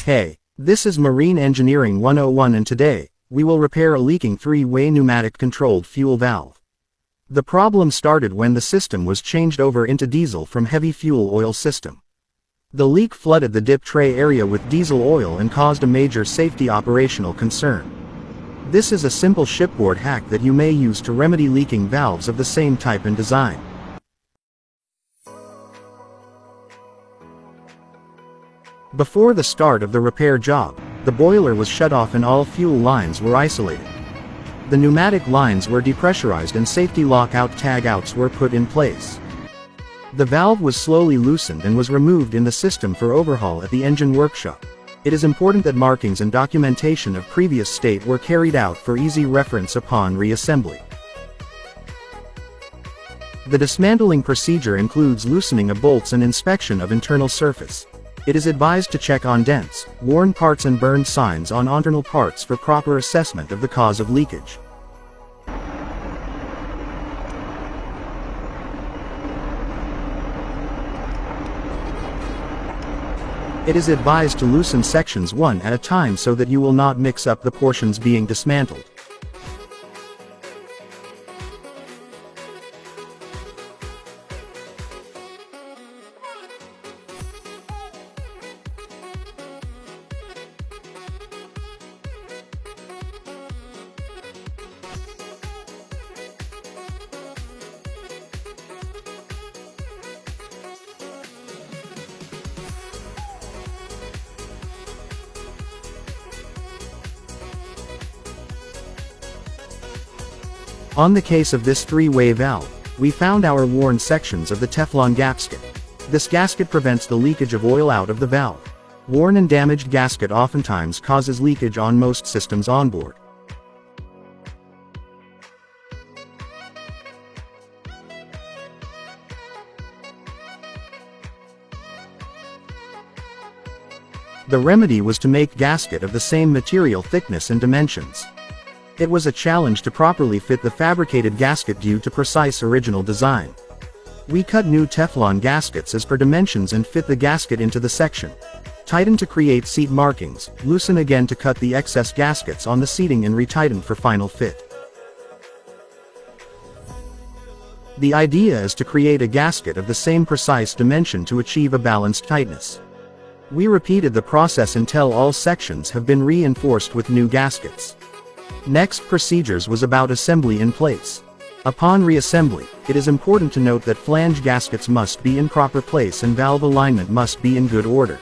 Hey, this is Marine Engineering 101 and today, we will repair a leaking three-way pneumatic-controlled fuel valve. The problem started when the system was changed over into diesel from heavy fuel oil system. The leak flooded the dip tray area with diesel oil and caused a major safety operational concern. This is a simple shipboard hack that you may use to remedy leaking valves of the same type and design. Before the start of the repair job, the boiler was shut off and all fuel lines were isolated. The pneumatic lines were depressurized and safety lockout tag-outs were put in place. The valve was slowly loosened and was removed in the system for overhaul at the engine workshop. It is important that markings and documentation of previous state were carried out for easy reference upon reassembly. The dismantling procedure includes loosening of bolts and inspection of internal surface. It is advised to check on dents, worn parts and burned signs on internal parts for proper assessment of the cause of leakage. It is advised to loosen sections one at a time so that you will not mix up the portions being dismantled. On the case of this three-way valve, we found our worn sections of the Teflon gasket. This gasket prevents the leakage of oil out of the valve. Worn and damaged gasket oftentimes causes leakage on most systems onboard. The remedy was to make gasket of the same material thickness and dimensions. It was a challenge to properly fit the fabricated gasket due to precise original design. We cut new Teflon gaskets as per dimensions and fit the gasket into the section. Tighten to create seat markings, loosen again to cut the excess gaskets on the seating and retighten for final fit. The idea is to create a gasket of the same precise dimension to achieve a balanced tightness. We repeated the process until all sections have been reinforced with new gaskets. Next procedures was about assembly in place. Upon reassembly, it is important to note that flange gaskets must be in proper place and valve alignment must be in good order.